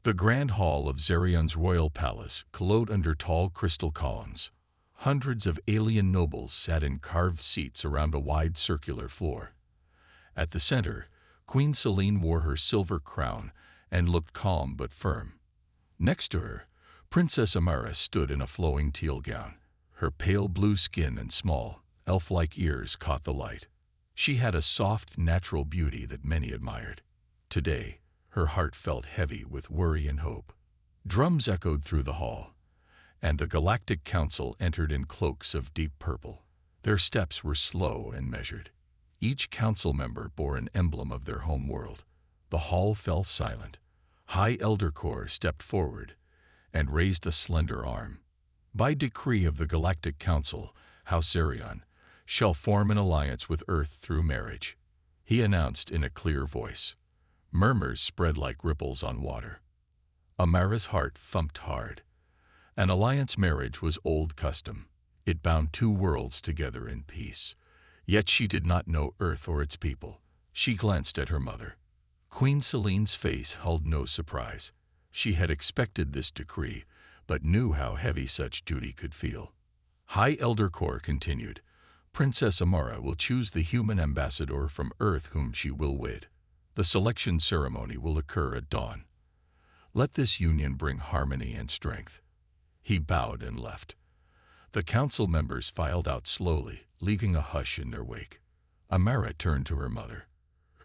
The grand hall of Zerion's royal palace glowed under tall crystal columns. Hundreds of alien nobles sat in carved seats around a wide circular floor. At the center, Queen Selene wore her silver crown and looked calm but firm. Next to her, Princess Amara stood in a flowing teal gown. Her pale blue skin and small, elf-like ears caught the light. She had a soft, natural beauty that many admired. Today, her heart felt heavy with worry and hope. Drums echoed through the hall, and the Galactic Council entered in cloaks of deep purple. Their steps were slow and measured. Each council member bore an emblem of their home world. The hall fell silent. High Elder Corps stepped forward and raised a slender arm. By decree of the Galactic Council, House Zerion shall form an alliance with Earth through marriage, he announced in a clear voice. Murmurs spread like ripples on water. Amara's heart thumped hard. An alliance marriage was old custom. It bound two worlds together in peace. Yet she did not know Earth or its people. She glanced at her mother. Queen Selene's face held no surprise. She had expected this decree, but knew how heavy such duty could feel. High Elder Corps continued. Princess Amara will choose the human ambassador from Earth whom she will wed. The selection ceremony will occur at dawn. Let this union bring harmony and strength. He bowed and left. The council members filed out slowly, leaving a hush in their wake. Amara turned to her mother.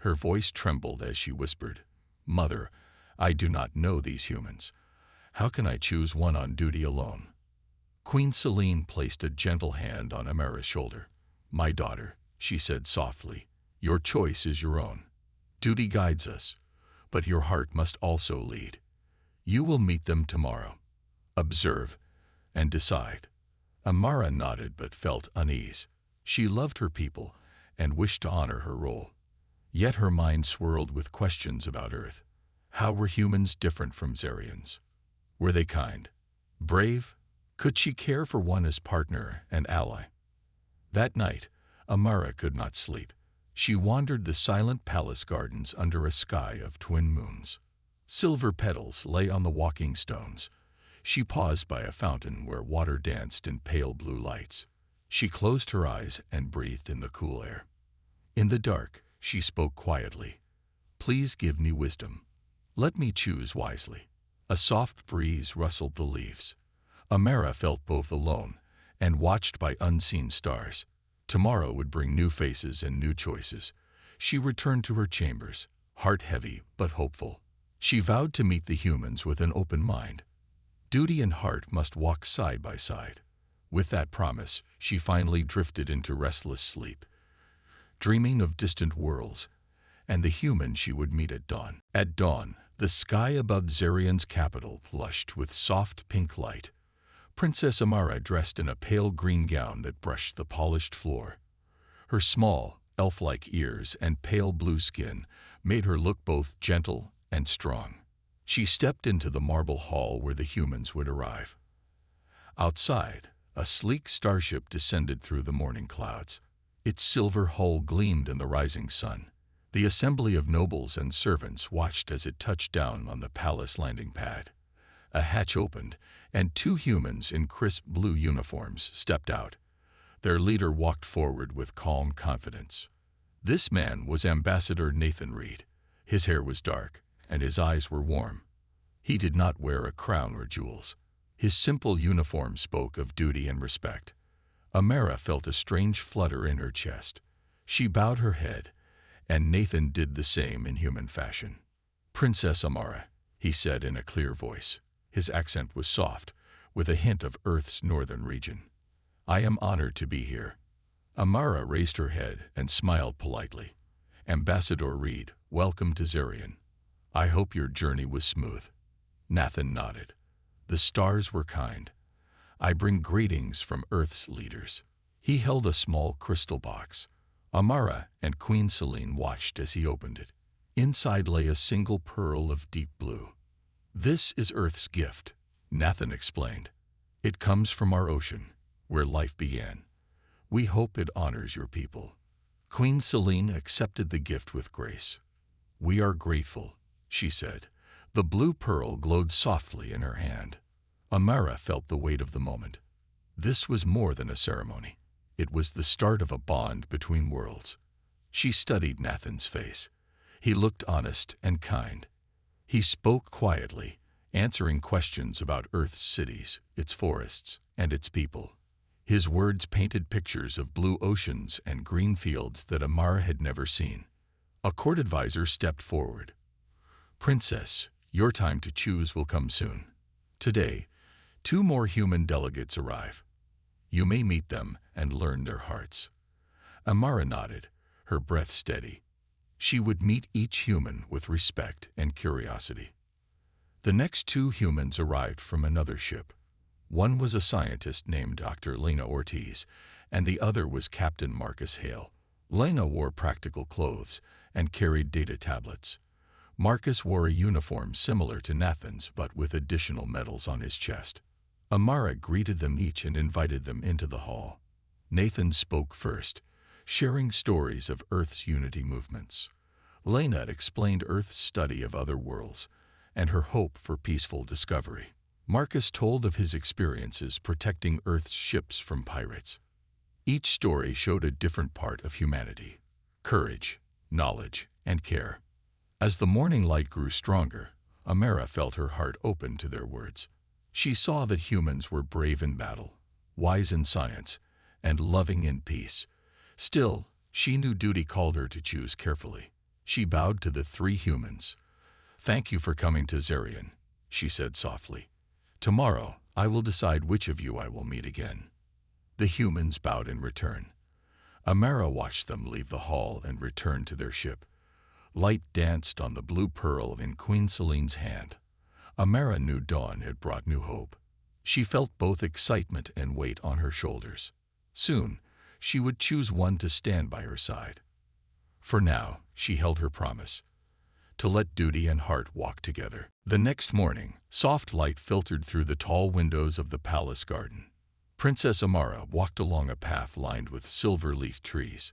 Her voice trembled as she whispered, "Mother, I do not know these humans. How can I choose one on duty alone?" Queen Selene placed a gentle hand on Amara's shoulder. "My daughter," she said softly, "your choice is your own. Duty guides us, but your heart must also lead. You will meet them tomorrow. Observe and decide." Amara nodded but felt unease. She loved her people and wished to honor her role. Yet her mind swirled with questions about Earth. How were humans different from Zerions? Were they kind? Brave? Could she care for one as partner and ally? That night, Amara could not sleep. She wandered the silent palace gardens under a sky of twin moons. Silver petals lay on the walking stones. She paused by a fountain where water danced in pale blue lights. She closed her eyes and breathed in the cool air. In the dark, she spoke quietly. "Please give me wisdom. Let me choose wisely." A soft breeze rustled the leaves. Amara felt both alone and watched by unseen stars. Tomorrow would bring new faces and new choices. She returned to her chambers, heart heavy but hopeful. She vowed to meet the humans with an open mind. Duty and heart must walk side by side. With that promise, she finally drifted into restless sleep, dreaming of distant worlds and the human she would meet at dawn. At dawn, the sky above Zerion's capital flushed with soft pink light. Princess Amara dressed in a pale green gown that brushed the polished floor. Her small, elf-like ears and pale blue skin made her look both gentle and strong. She stepped into the marble hall where the humans would arrive. Outside, a sleek starship descended through the morning clouds. Its silver hull gleamed in the rising sun. The assembly of nobles and servants watched as it touched down on the palace landing pad. A hatch opened, and two humans in crisp blue uniforms stepped out. Their leader walked forward with calm confidence. This man was Ambassador Nathan Reed. His hair was dark, and his eyes were warm. He did not wear a crown or jewels. His simple uniform spoke of duty and respect. Amara felt a strange flutter in her chest. She bowed her head, and Nathan did the same in human fashion. "Princess Amara," he said in a clear voice. His accent was soft, with a hint of Earth's northern region. "I am honored to be here." Amara raised her head and smiled politely. "Ambassador Reed, welcome to Zerion. I hope your journey was smooth." Nathan nodded. "The stars were kind. I bring greetings from Earth's leaders." He held a small crystal box. Amara and Queen Selene watched as he opened it. Inside lay a single pearl of deep blue. "This is Earth's gift," Nathan explained. "It comes from our ocean, where life began. We hope it honors your people." Queen Selene accepted the gift with grace. "We are grateful," she said. The blue pearl glowed softly in her hand. Amara felt the weight of the moment. This was more than a ceremony. It was the start of a bond between worlds. She studied Nathan's face. He looked honest and kind. He spoke quietly, answering questions about Earth's cities, its forests, and its people. His words painted pictures of blue oceans and green fields that Amara had never seen. A court advisor stepped forward. "Princess, your time to choose will come soon. Today, 2 more human delegates arrive. You may meet them and learn their hearts." Amara nodded, her breath steady. She would meet each human with respect and curiosity. The next 2 humans arrived from another ship. One was a scientist named Dr. Lena Ortiz, and the other was Captain Marcus Hale. Lena wore practical clothes and carried data tablets. Marcus wore a uniform similar to Nathan's but with additional medals on his chest. Amara greeted them each and invited them into the hall. Nathan spoke first, sharing stories of Earth's unity movements. Lena explained Earth's study of other worlds and her hope for peaceful discovery. Marcus told of his experiences protecting Earth's ships from pirates. Each story showed a different part of humanity: courage, knowledge, and care. As the morning light grew stronger, Amara felt her heart open to their words. She saw that humans were brave in battle, wise in science, and loving in peace. Still, she knew duty called her to choose carefully. She bowed to the 3 humans. "Thank you for coming to Zarian," she said softly. "Tomorrow, I will decide which of you I will meet again." The humans bowed in return. Amara watched them leave the hall and return to their ship. Light danced on the blue pearl in Queen Celine's hand. Amara knew dawn had brought new hope. She felt both excitement and weight on her shoulders. Soon, she would choose one to stand by her side. For now, she held her promise: to let duty and heart walk together. The next morning, soft light filtered through the tall windows of the palace garden. Princess Amara walked along a path lined with silver-leaf trees.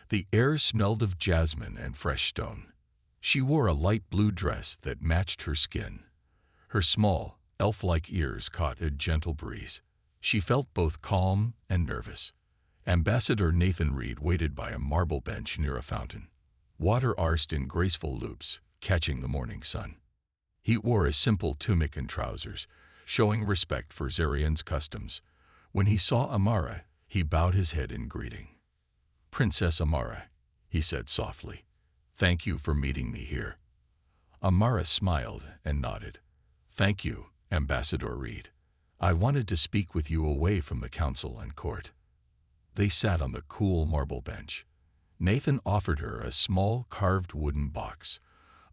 The air smelled of jasmine and fresh stone. She wore a light blue dress that matched her skin. Her small, elf-like ears caught a gentle breeze. She felt both calm and nervous. Ambassador Nathan Reed waited by a marble bench near a fountain. Water arsed in graceful loops, catching the morning sun. He wore a simple tunic and trousers, showing respect for Zarian's customs. When he saw Amara, he bowed his head in greeting. "Princess Amara," he said softly, "thank you for meeting me here." Amara smiled and nodded. "Thank you, Ambassador Reed. I wanted to speak with you away from the council and court." They sat on the cool marble bench. Nathan offered her a small carved wooden box.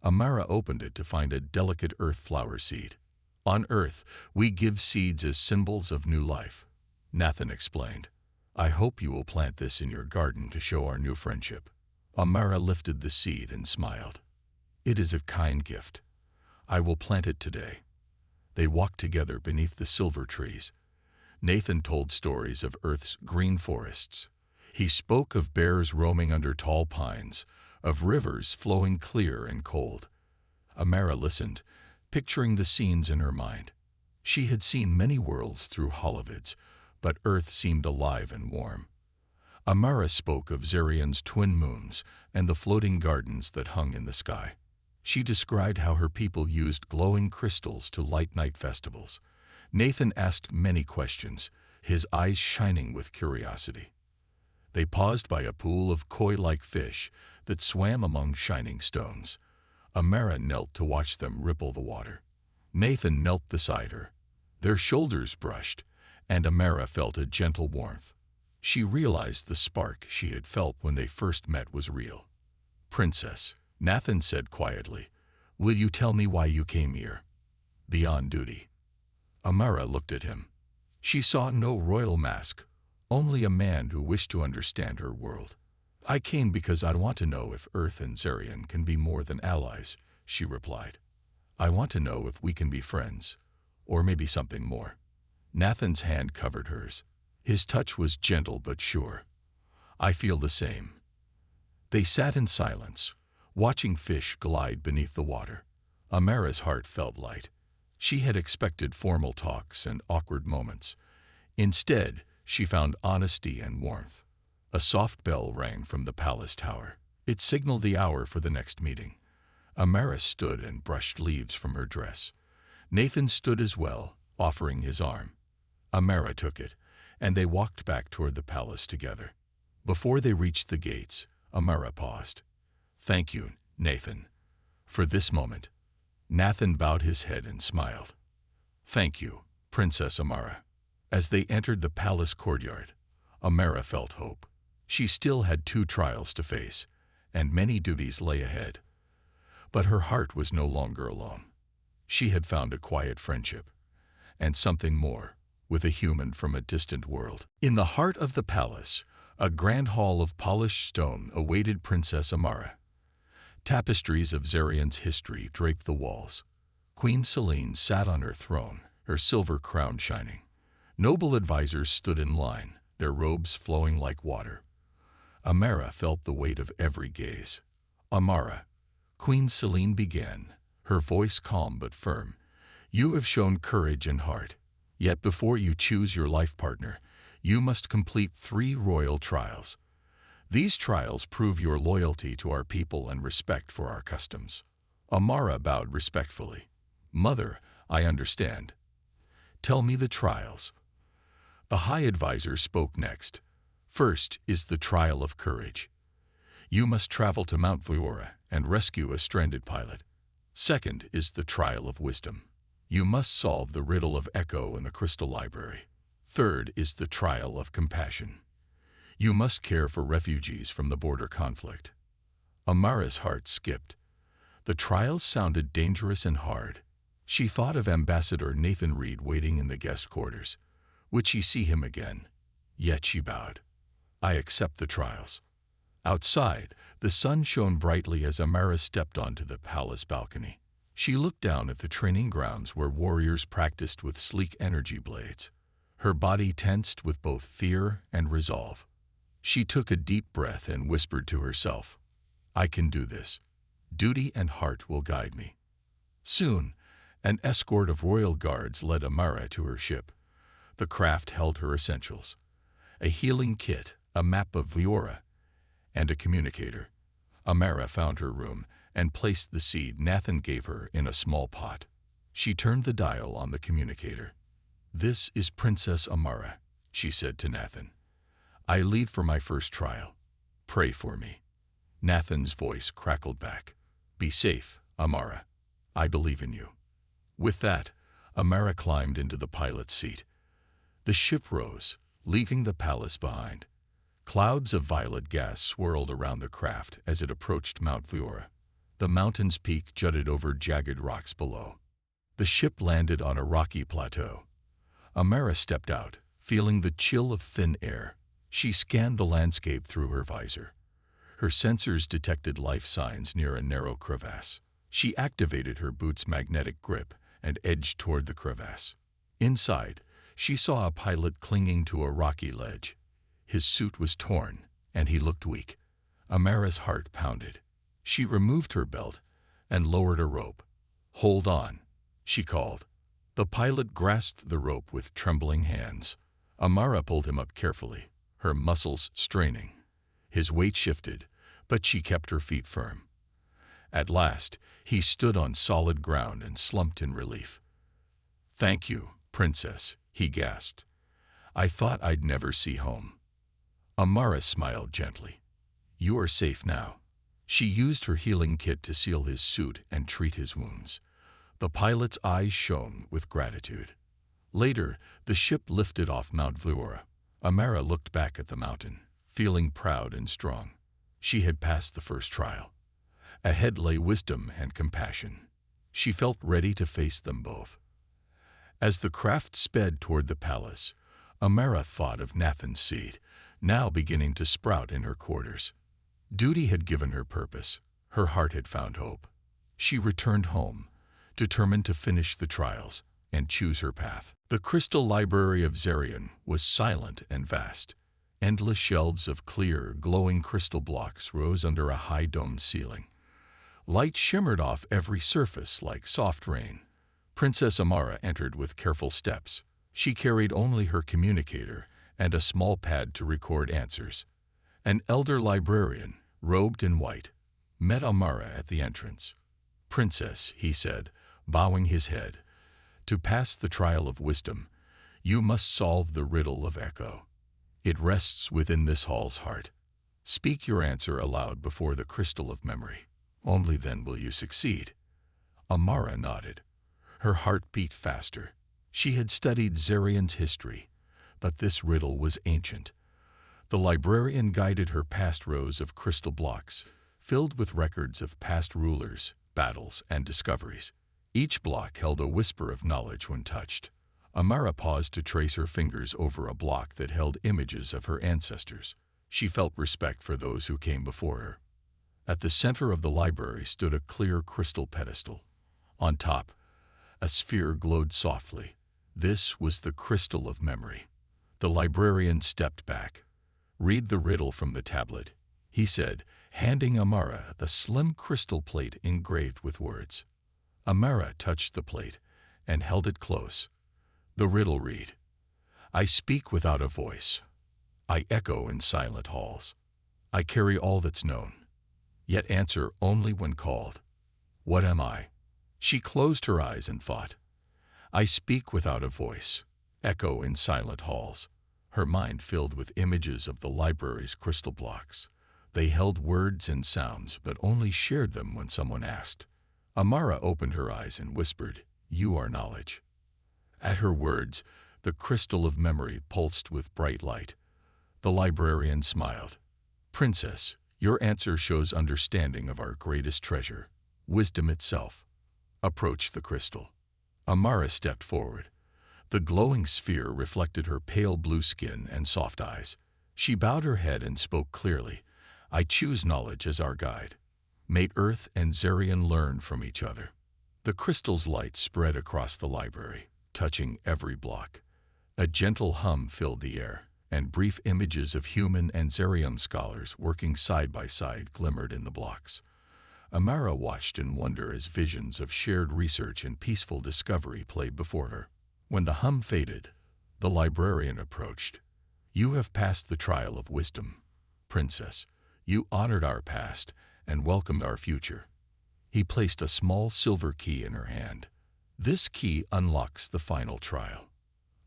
Amara opened it to find a delicate earth flower seed. "On Earth, we give seeds as symbols of new life," Nathan explained. "I hope you will plant this in your garden to show our new friendship." Amara lifted the seed and smiled. "It is a kind gift. I will plant it today." They walked together beneath the silver trees. Nathan told stories of Earth's green forests. He spoke of bears roaming under tall pines, of rivers flowing clear and cold. Amara listened, picturing the scenes in her mind. She had seen many worlds through holovids, but Earth seemed alive and warm. Amara spoke of Zarian's twin moons and the floating gardens that hung in the sky. She described how her people used glowing crystals to light night festivals. Nathan asked many questions, his eyes shining with curiosity. They paused by a pool of koi-like fish that swam among shining stones. Amara knelt to watch them ripple the water. Nathan knelt beside her. Their shoulders brushed, and Amara felt a gentle warmth. She realized the spark she had felt when they first met was real. "Princess," Nathan said quietly, "will you tell me why you came here?" "Beyond duty." Amara looked at him. She saw no royal mask, only a man who wished to understand her world. "I came because I want to know if Earth and Zarian can be more than allies," she replied. "I want to know if we can be friends, or maybe something more." Nathan's hand covered hers. His touch was gentle but sure. "I feel the same." They sat in silence, watching fish glide beneath the water. Amara's heart felt light. She had expected formal talks and awkward moments. Instead, she found honesty and warmth. A soft bell rang from the palace tower. It signaled the hour for the next meeting. Amara stood and brushed leaves from her dress. Nathan stood as well, offering his arm. Amara took it, and they walked back toward the palace together. Before they reached the gates, Amara paused. "Thank you, Nathan, for this moment." Nathan bowed his head and smiled. "Thank you, Princess Amara." As they entered the palace courtyard, Amara felt hope. She still had 2 trials to face, and many duties lay ahead. But her heart was no longer alone. She had found a quiet friendship, and something more, with a human from a distant world. In the heart of the palace, a grand hall of polished stone awaited Princess Amara. Tapestries of Zarian's history draped the walls. Queen Selene sat on her throne, her silver crown shining. Noble advisors stood in line, their robes flowing like water. Amara felt the weight of every gaze. "Amara," Queen Selene began, her voice calm but firm, "you have shown courage and heart. Yet before you choose your life partner, you must complete 3 royal trials. These trials prove your loyalty to our people and respect for our customs." Amara bowed respectfully. "Mother, I understand. Tell me the trials." The High Advisor spoke next. "First is the trial of courage. You must travel to Mount Viora and rescue a stranded pilot. Second is the trial of wisdom. You must solve the riddle of Echo in the Crystal Library. Third is the trial of compassion. You must care for refugees from the border conflict." Amara's heart skipped. The trials sounded dangerous and hard. She thought of Ambassador Nathan Reed waiting in the guest quarters. Would she see him again? Yet she bowed. "I accept the trials." Outside, the sun shone brightly as Amara stepped onto the palace balcony. She looked down at the training grounds where warriors practiced with sleek energy blades. Her body tensed with both fear and resolve. She took a deep breath and whispered to herself, "I can do this. Duty and heart will guide me." Soon, an escort of royal guards led Amara to her ship. The craft held her essentials: a healing kit, a map of Viora, and a communicator. Amara found her room and placed the seed Nathan gave her in a small pot. She turned the dial on the communicator. "This is Princess Amara," she said to Nathan. "I leave for my first trial. Pray for me." Nathan's voice crackled back. "Be safe, Amara. I believe in you." With that, Amara climbed into the pilot's seat. The ship rose, leaving the palace behind. Clouds of violet gas swirled around the craft as it approached Mount Viora. The mountain's peak jutted over jagged rocks below. The ship landed on a rocky plateau. Amara stepped out, feeling the chill of thin air. She scanned the landscape through her visor. Her sensors detected life signs near a narrow crevasse. She activated her boot's magnetic grip and edged toward the crevasse. Inside, she saw a pilot clinging to a rocky ledge. His suit was torn, and he looked weak. Amara's heart pounded. She removed her belt and lowered a rope. "Hold on," she called. The pilot grasped the rope with trembling hands. Amara pulled him up carefully, her muscles straining. His weight shifted, but she kept her feet firm. At last, he stood on solid ground and slumped in relief. "Thank you, Princess," he gasped. "I thought I'd never see home." Amara smiled gently. "You are safe now." She used her healing kit to seal his suit and treat his wounds. The pilot's eyes shone with gratitude. Later, the ship lifted off Mount Viora. Amara looked back at the mountain, feeling proud and strong. She had passed the first trial. Ahead lay wisdom and compassion. She felt ready to face them both. As the craft sped toward the palace, Amara thought of Nathan's seed, now beginning to sprout in her quarters. Duty had given her purpose. Her heart had found hope. She returned home, determined to finish the trials and choose her path. The crystal library of Zarian was silent and vast. Endless shelves of clear, glowing crystal blocks rose under a high domed ceiling. Light shimmered off every surface like soft rain. Princess Amara entered with careful steps. She carried only her communicator and a small pad to record answers. An elder librarian, robed in white, met Amara at the entrance. "Princess," he said, bowing his head, "to pass the trial of wisdom, you must solve the riddle of echo. It rests within this hall's heart. Speak your answer aloud before the crystal of memory. Only then will you succeed." Amara nodded. Her heart beat faster. She had studied Zarian's history, but this riddle was ancient. The librarian guided her past rows of crystal blocks, filled with records of past rulers, battles, and discoveries. Each block held a whisper of knowledge when touched. Amara paused to trace her fingers over a block that held images of her ancestors. She felt respect for those who came before her. At the center of the library stood a clear crystal pedestal. On top, a sphere glowed softly. This was the crystal of memory. The librarian stepped back. "Read the riddle from the tablet," he said, handing Amara the slim crystal plate engraved with words. Amara touched the plate and held it close. The riddle read, "I speak without a voice. I echo in silent halls. I carry all that's known, yet answer only when called. What am I?" She closed her eyes and thought. "I speak without a voice, echo in silent halls." Her mind filled with images of the library's crystal blocks. They held words and sounds, but only shared them when someone asked. Amara opened her eyes and whispered, "You are knowledge." At her words, the crystal of memory pulsed with bright light. The librarian smiled. "Princess, your answer shows understanding of our greatest treasure, wisdom itself. Approach the crystal." Amara stepped forward. The glowing sphere reflected her pale blue skin and soft eyes. She bowed her head and spoke clearly, "I choose knowledge as our guide. May Earth and Zarian learn from each other." The crystal's light spread across the library, touching every block. A gentle hum filled the air, and brief images of human and Zarian scholars working side by side glimmered in the blocks. Amara watched in wonder as visions of shared research and peaceful discovery played before her. When the hum faded, the librarian approached. "You have passed the trial of wisdom, Princess. You honored our past and welcomed our future." He placed a small silver key in her hand. "This key unlocks the final trial."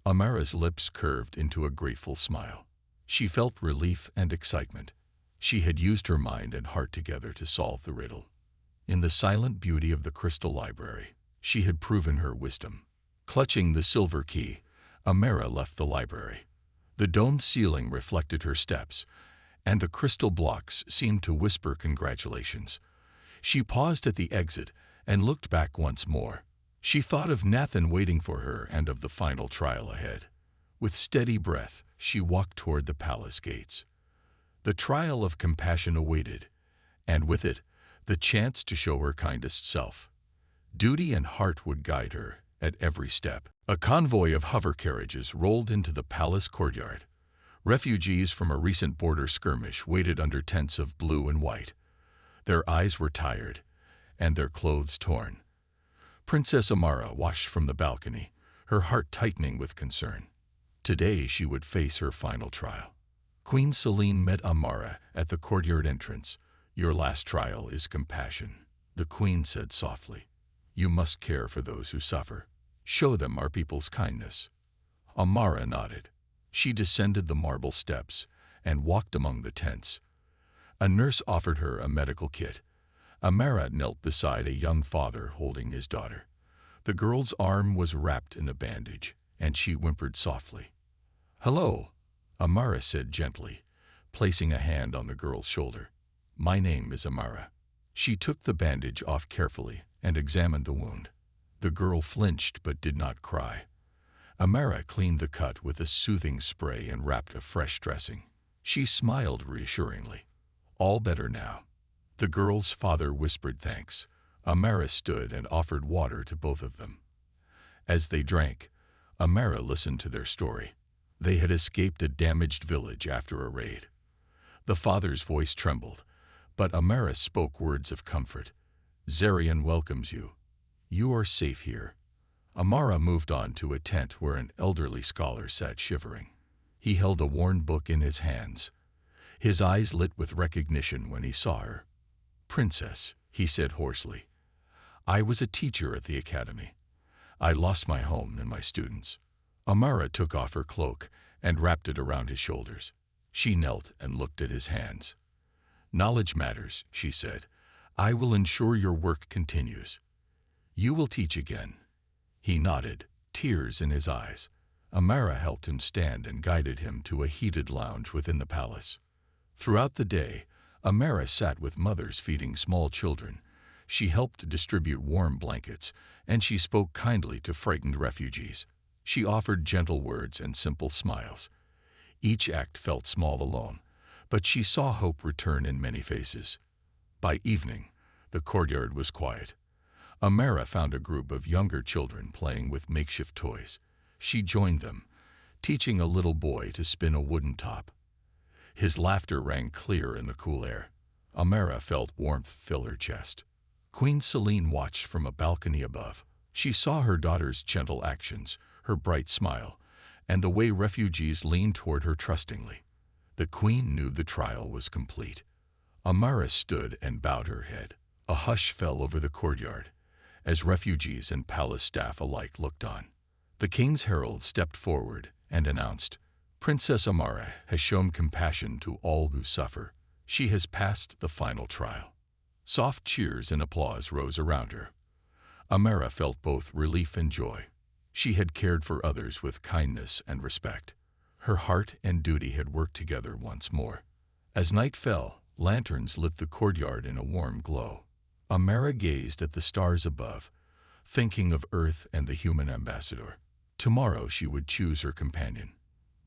Amara's lips curved into a grateful smile. She felt relief and excitement. She had used her mind and heart together to solve the riddle. In the silent beauty of the crystal library, she had proven her wisdom. Clutching the silver key, Amara left the library. The domed ceiling reflected her steps, and the crystal blocks seemed to whisper congratulations. She paused at the exit and looked back once more. She thought of Nathan waiting for her and of the final trial ahead. With steady breath, she walked toward the palace gates. The trial of compassion awaited, and with it, the chance to show her kindest self. Duty and heart would guide her at every step. A convoy of hover carriages rolled into the palace courtyard. Refugees from a recent border skirmish waited under tents of blue and white. Their eyes were tired, and their clothes torn. Princess Amara watched from the balcony, her heart tightening with concern. Today she would face her final trial. Queen Selene met Amara at the courtyard entrance. "Your last trial is compassion," the queen said softly. "You must care for those who suffer. Show them our people's kindness." Amara nodded. She descended the marble steps and walked among the tents. A nurse offered her a medical kit. Amara knelt beside a young father holding his daughter. The girl's arm was wrapped in a bandage, and she whimpered softly. "Hello," Amara said gently, placing a hand on the girl's shoulder. "My name is Amara." She took the bandage off carefully and examined the wound. The girl flinched but did not cry. Amara cleaned the cut with a soothing spray and wrapped a fresh dressing. She smiled reassuringly. "All better now." The girl's father whispered thanks. Amara stood and offered water to both of them. As they drank, Amara listened to their story. They had escaped a damaged village after a raid. The father's voice trembled, but Amara spoke words of comfort. Zarian welcomes you. You are safe here." Amara moved on to a tent where an elderly scholar sat shivering. He held a worn book in his hands. His eyes lit with recognition when he saw her. "Princess," he said hoarsely, "I was a teacher at the academy. I lost my home and my students." Amara took off her cloak and wrapped it around his shoulders. She knelt and looked at his hands. "Knowledge matters," she said. "I will ensure your work continues. You will teach again." He nodded, tears in his eyes. Amara helped him stand and guided him to a heated lounge within the palace. Throughout the day, Amara sat with mothers feeding small children. She helped distribute warm blankets, and she spoke kindly to frightened refugees. She offered gentle words and simple smiles. Each act felt small alone, but she saw hope return in many faces. By evening, the courtyard was quiet. Amara found a group of younger children playing with makeshift toys. She joined them, teaching a little boy to spin a wooden top. His laughter rang clear in the cool air. Amara felt warmth fill her chest. Queen Selene watched from a balcony above. She saw her daughter's gentle actions, her bright smile, and the way refugees leaned toward her trustingly. The queen knew the trial was complete. Amara stood and bowed her head. A hush fell over the courtyard, as refugees and palace staff alike looked on. The king's herald stepped forward and announced, "Princess Amara has shown compassion to all who suffer. She has passed the final trial." Soft cheers and applause rose around her. Amara felt both relief and joy. She had cared for others with kindness and respect. Her heart and duty had worked together once more. As night fell, lanterns lit the courtyard in a warm glow. Amara gazed at the stars above, thinking of Earth and the human ambassador. Tomorrow she would choose her companion.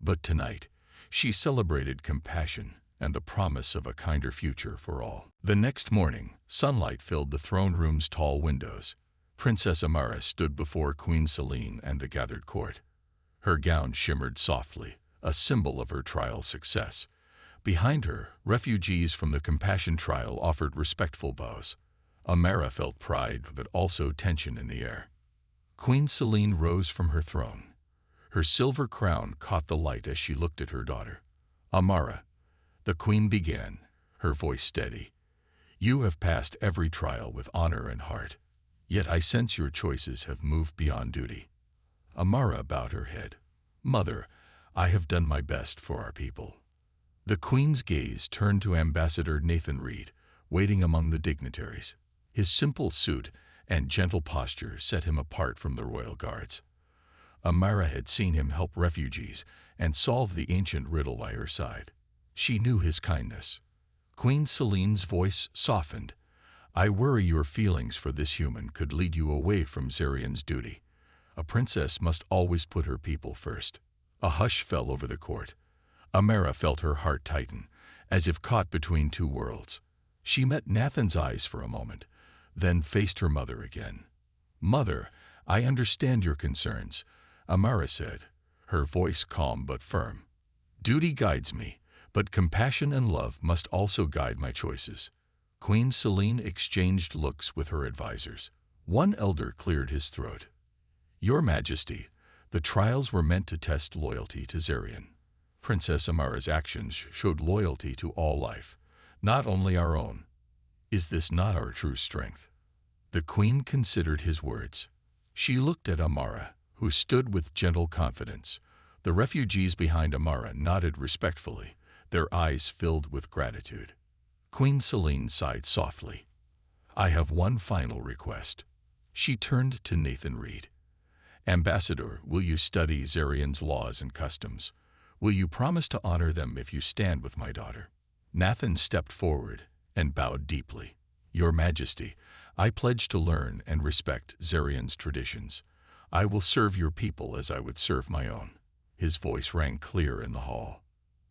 But tonight, she celebrated compassion and the promise of a kinder future for all. The next morning, sunlight filled the throne room's tall windows. Princess Amara stood before Queen Selene and the gathered court. Her gown shimmered softly, a symbol of her trial's success. Behind her, refugees from the compassion trial offered respectful bows. Amara felt pride, but also tension in the air. Queen Selene rose from her throne. Her silver crown caught the light as she looked at her daughter. "Amara," the queen began, her voice steady, "you have passed every trial with honor and heart. Yet I sense your choices have moved beyond duty." Amara bowed her head. "Mother, I have done my best for our people." The queen's gaze turned to Ambassador Nathan Reed, waiting among the dignitaries. His simple suit and gentle posture set him apart from the royal guards. Amara had seen him help refugees and solve the ancient riddle by her side. She knew his kindness. Queen Selene's voice softened. "I worry your feelings for this human could lead you away from Zarian's duty. A princess must always put her people first." A hush fell over the court. Amara felt her heart tighten, as if caught between two worlds. She met Nathan's eyes for a moment, then faced her mother again. "Mother, I understand your concerns," Amara said, her voice calm but firm. "Duty guides me, but compassion and love must also guide my choices." Queen Selene exchanged looks with her advisors. One elder cleared his throat. "Your Majesty, the trials were meant to test loyalty to Zarian. Princess Amara's actions showed loyalty to all life, not only our own. Is this not our true strength?" The queen considered his words. She looked at Amara, who stood with gentle confidence. The refugees behind Amara nodded respectfully, their eyes filled with gratitude. Queen Selene sighed softly. "I have one final request." She turned to Nathan Reed. "Ambassador, will you study Zarian's laws and customs? Will you promise to honor them if you stand with my daughter?" Nathan stepped forward and bowed deeply. "Your Majesty, I pledge to learn and respect Zarian's traditions. I will serve your people as I would serve my own." His voice rang clear in the hall.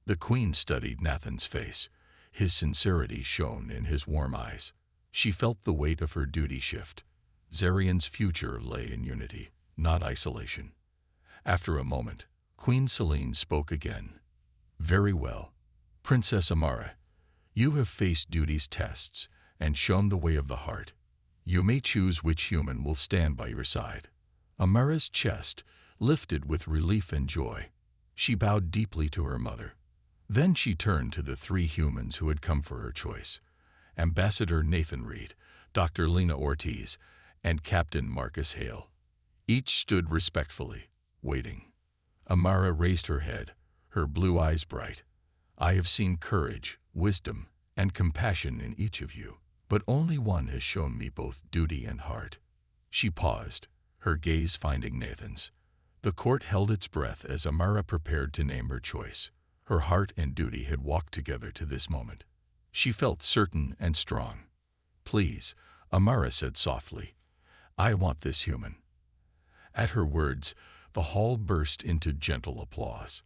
The queen studied Nathan's face. His sincerity shone in his warm eyes. She felt the weight of her duty shift. Zarian's future lay in unity, not isolation. After a moment, Queen Selene spoke again. "Very well. Princess Amara, you have faced duty's tests and shown the way of the heart. You may choose which human will stand by your side." Amara's chest lifted with relief and joy. She bowed deeply to her mother. Then she turned to the three humans who had come for her choice: Ambassador Nathan Reed, Dr. Lena Ortiz, and Captain Marcus Hale. Each stood respectfully, waiting. Amara raised her head, her blue eyes bright. "I have seen courage, wisdom, and compassion in each of you, but only one has shown me both duty and heart." She paused, her gaze finding Nathan's. The court held its breath as Amara prepared to name her choice. Her heart and duty had walked together to this moment. She felt certain and strong. "Please," Amara said softly, "I want this human." At her words, the hall burst into gentle applause.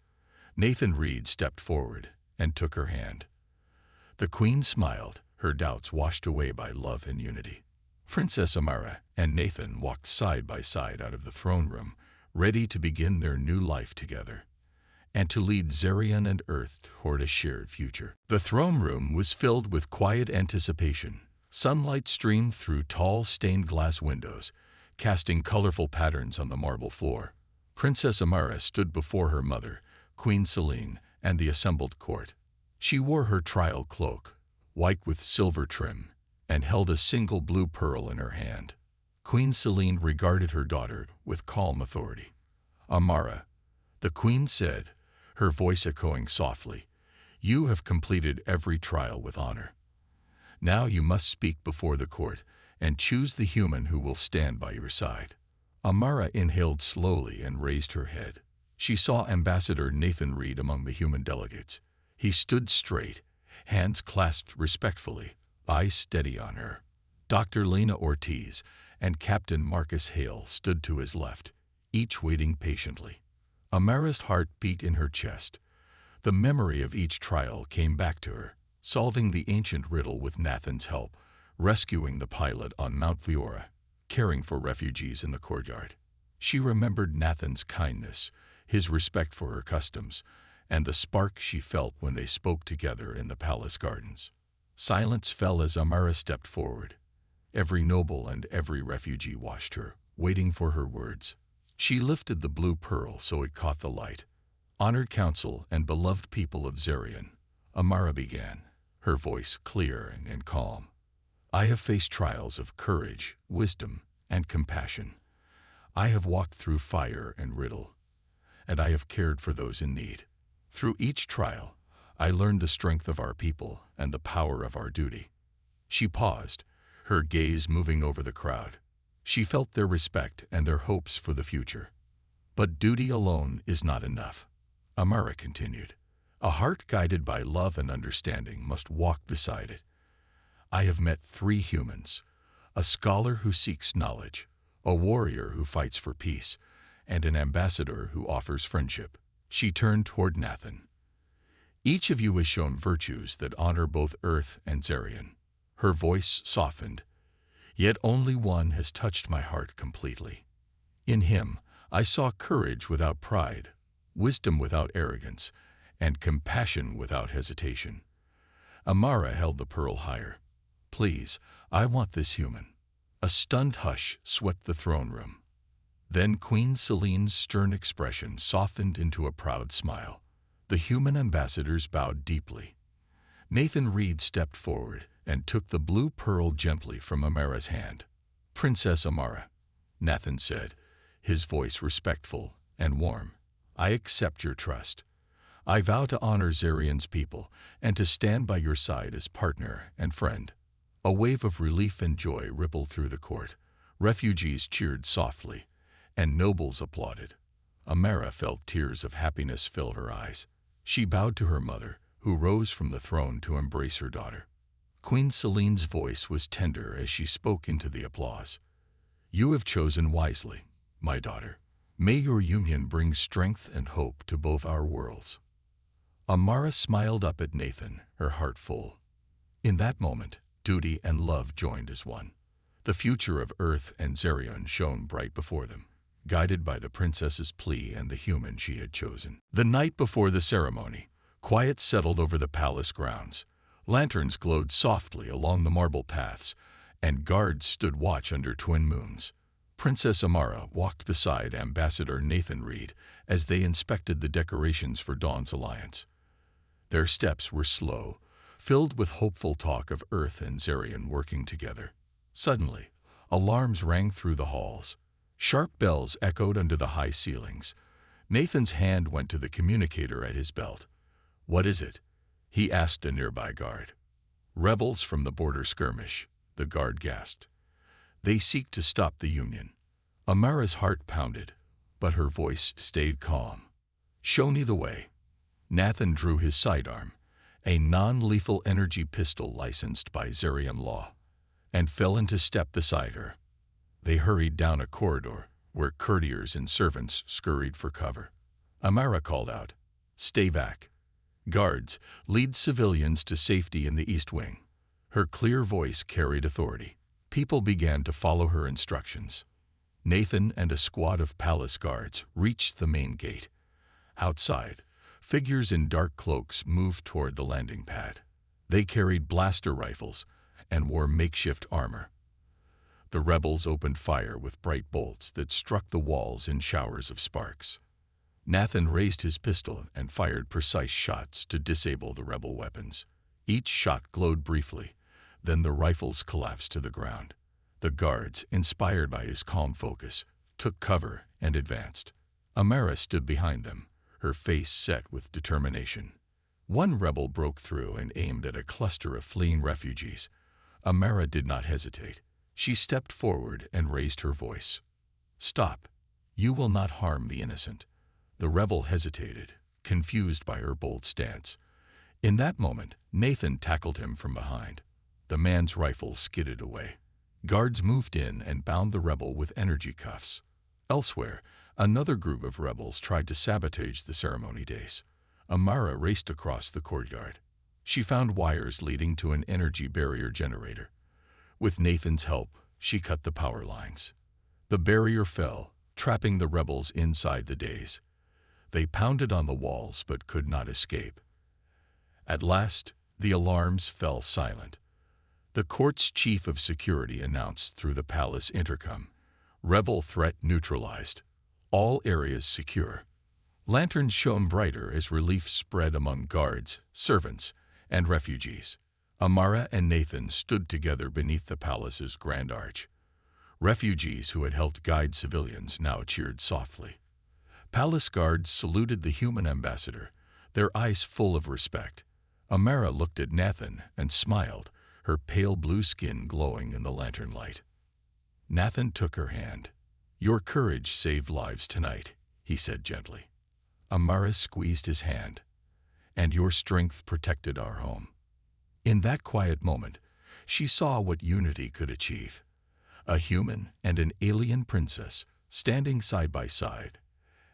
Nathan Reed stepped forward and took her hand. The queen smiled, her doubts washed away by love and unity. Princess Amara and Nathan walked side by side out of the throne room, ready to begin their new life together, and to lead Zarian and Earth toward a shared future. The throne room was filled with quiet anticipation. Sunlight streamed through tall stained glass windows, casting colorful patterns on the marble floor. Princess Amara stood before her mother, Queen Celine, and the assembled court. She wore her trial cloak, white with silver trim, and held a single blue pearl in her hand. Queen Celine regarded her daughter with calm authority. "Amara," the queen said, her voice echoing softly, "you have completed every trial with honor. Now you must speak before the court and choose the human who will stand by your side." Amara inhaled slowly and raised her head. She saw Ambassador Nathan Reed among the human delegates. He stood straight, hands clasped respectfully, eyes steady on her. Dr. Lena Ortiz and Captain Marcus Hale stood to his left, each waiting patiently. Amara's heart beat in her chest. The memory of each trial came back to her, solving the ancient riddle with Nathan's help, rescuing the pilot on Mount Viora, caring for refugees in the courtyard. She remembered Nathan's kindness, his respect for her customs, and the spark she felt when they spoke together in the palace gardens. Silence fell as Amara stepped forward. Every noble and every refugee watched her, waiting for her words. She lifted the blue pearl so it caught the light. "Honored council and beloved people of Zarian," Amara began, her voice clear and calm. "I have faced trials of courage, wisdom, and compassion. I have walked through fire and riddle, and I have cared for those in need. Through each trial, I learned the strength of our people and the power of our duty." She paused, her gaze moving over the crowd. She felt their respect and their hopes for the future. "But duty alone is not enough," Amara continued. "A heart guided by love and understanding must walk beside it. I have met three humans: a scholar who seeks knowledge, a warrior who fights for peace, and an ambassador who offers friendship." She turned toward Nathan. "Each of you has shown virtues that honor both Earth and Zarian." Her voice softened. "Yet only one has touched my heart completely. In him, I saw courage without pride, wisdom without arrogance, and compassion without hesitation." Amara held the pearl higher. "Please, I want this human." A stunned hush swept the throne room. Then Queen Celine's stern expression softened into a proud smile. The human ambassadors bowed deeply. Nathan Reed stepped forward and took the blue pearl gently from Amara's hand. "Princess Amara," Nathan said, his voice respectful and warm, "I accept your trust. I vow to honor Zarian's people and to stand by your side as partner and friend." A wave of relief and joy rippled through the court. Refugees cheered softly, and nobles applauded. Amara felt tears of happiness fill her eyes. She bowed to her mother, who rose from the throne to embrace her daughter. Queen Celine's voice was tender as she spoke into the applause. "You have chosen wisely, my daughter. May your union bring strength and hope to both our worlds." Amara smiled up at Nathan, her heart full. In that moment, duty and love joined as one. The future of Earth and Zarian shone bright before them, guided by the princess's plea and the human she had chosen. The night before the ceremony, quiet settled over the palace grounds. Lanterns glowed softly along the marble paths, and guards stood watch under twin moons. Princess Amara walked beside Ambassador Nathan Reed as they inspected the decorations for Dawn's alliance. Their steps were slow, filled with hopeful talk of Earth and Zarian working together. Suddenly, alarms rang through the halls. Sharp bells echoed under the high ceilings. Nathan's hand went to the communicator at his belt. "What is it?" he asked a nearby guard. "Rebels from the border skirmish," the guard gasped. "They seek to stop the Union." Amara's heart pounded, but her voice stayed calm. "Show me the way." Nathan drew his sidearm, a non-lethal energy pistol licensed by Zarian law, and fell into step beside her. They hurried down a corridor where courtiers and servants scurried for cover. Amara called out, "Stay back. Guards, lead civilians to safety in the East Wing." Her clear voice carried authority. People began to follow her instructions. Nathan and a squad of palace guards reached the main gate. Outside, figures in dark cloaks moved toward the landing pad. They carried blaster rifles and wore makeshift armor. The rebels opened fire with bright bolts that struck the walls in showers of sparks. Nathan raised his pistol and fired precise shots to disable the rebel weapons. Each shot glowed briefly, then the rifles collapsed to the ground. The guards, inspired by his calm focus, took cover and advanced. Amara stood behind them, her face set with determination. One rebel broke through and aimed at a cluster of fleeing refugees. Amara did not hesitate. She stepped forward and raised her voice. "Stop. You will not harm the innocent." The rebel hesitated, confused by her bold stance. In that moment, Nathan tackled him from behind. The man's rifle skidded away. Guards moved in and bound the rebel with energy cuffs. Elsewhere, another group of rebels tried to sabotage the ceremony days. Amara raced across the courtyard. She found wires leading to an energy barrier generator. With Nathan's help, she cut the power lines. The barrier fell, trapping the rebels inside the daze. They pounded on the walls but could not escape. At last, the alarms fell silent. The court's chief of security announced through the palace intercom, "Rebel threat neutralized. All areas secure." Lanterns shone brighter as relief spread among guards, servants, and refugees. Amara and Nathan stood together beneath the palace's grand arch. Refugees who had helped guide civilians now cheered softly. Palace guards saluted the human ambassador, their eyes full of respect. Amara looked at Nathan and smiled, her pale blue skin glowing in the lantern light. Nathan took her hand. "Your courage saved lives tonight," he said gently. Amara squeezed his hand. "And your strength protected our home." In that quiet moment, she saw what unity could achieve. A human and an alien princess, standing side by side,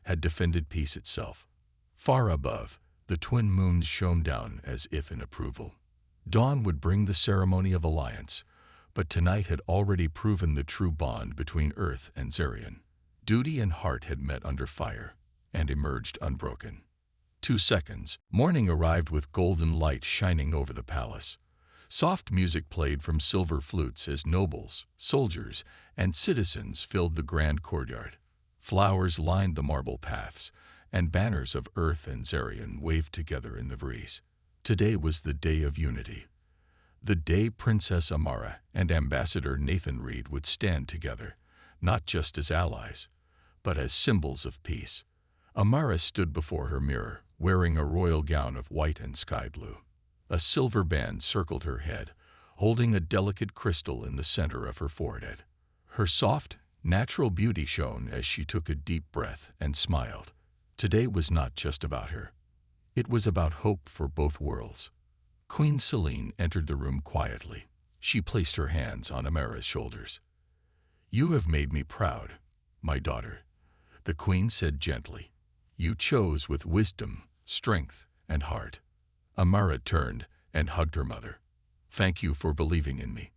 had defended peace itself. Far above, the twin moons shone down as if in approval. Dawn would bring the ceremony of alliance, but tonight had already proven the true bond between Earth and Zarian. Duty and heart had met under fire and emerged unbroken. 2 seconds, morning arrived with golden light shining over the palace. Soft music played from silver flutes as nobles, soldiers, and citizens filled the grand courtyard. Flowers lined the marble paths, and banners of Earth and Zarian waved together in the breeze. Today was the day of unity. The day Princess Amara and Ambassador Nathan Reed would stand together, not just as allies, but as symbols of peace. Amara stood before her mirror, wearing a royal gown of white and sky blue. A silver band circled her head, holding a delicate crystal in the center of her forehead. Her soft, natural beauty shone as she took a deep breath and smiled. Today was not just about her. It was about hope for both worlds. Queen Celine entered the room quietly. She placed her hands on Amara's shoulders. "You have made me proud, my daughter," the queen said gently. "You chose with wisdom, strength, and heart." Amara turned and hugged her mother. "Thank you for believing in me."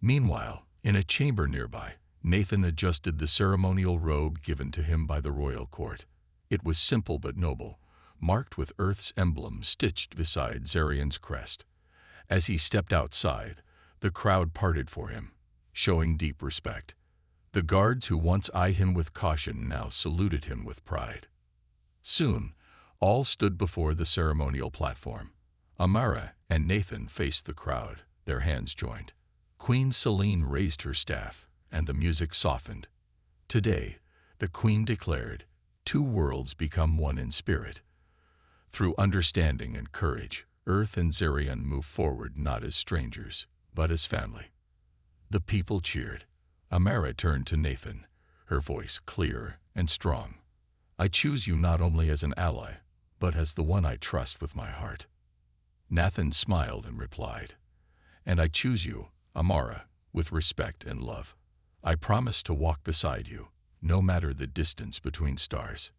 Meanwhile, in a chamber nearby, Nathan adjusted the ceremonial robe given to him by the royal court. It was simple but noble, marked with Earth's emblem stitched beside Zarian's crest. As he stepped outside, the crowd parted for him. showing deep respect. The guards who once eyed him with caution now saluted him with pride. Soon, all stood before the ceremonial platform. Amara and Nathan faced the crowd, their hands joined. Queen Selene raised her staff, and the music softened. Today, the queen declared, two worlds become one in spirit. Through understanding and courage, Earth and Zerion move forward not as strangers, but as family. The people cheered. Amara turned to Nathan, her voice clear and strong. I choose you not only as an ally, but as the one I trust with my heart. Nathan smiled and replied, and I choose you, Amara, with respect and love. I promise to walk beside you, no matter the distance between stars.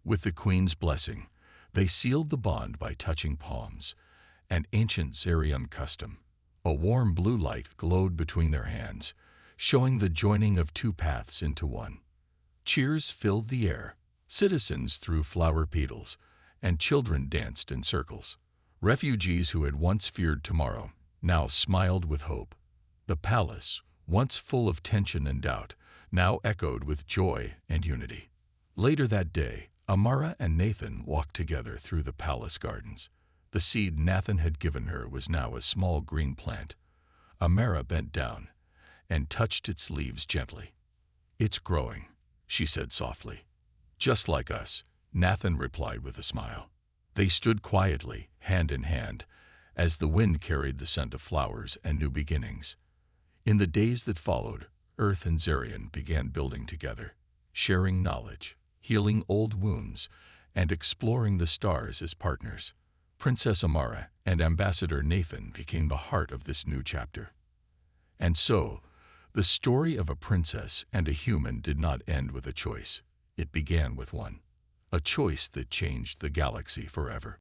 With the queen's blessing, they sealed the bond by touching palms, an ancient Zerion custom. A warm blue light glowed between their hands, showing the joining of two paths into one. Cheers filled the air. Citizens threw flower petals, and children danced in circles. Refugees who had once feared tomorrow now smiled with hope. The palace, once full of tension and doubt, now echoed with joy and unity. Later that day, Amara and Nathan walked together through the palace gardens. The seed Nathan had given her was now a small green plant. Amara bent down and touched its leaves gently. It's growing, she said softly. Just like us, Nathan replied with a smile. They stood quietly, hand in hand, as the wind carried the scent of flowers and new beginnings. In the days that followed, Earth and Zerion began building together, sharing knowledge, healing old wounds, and exploring the stars as partners. Princess Amara and Ambassador Nathan became the heart of this new chapter. And so, the story of a princess and a human did not end with a choice. It began with one. A choice that changed the galaxy forever.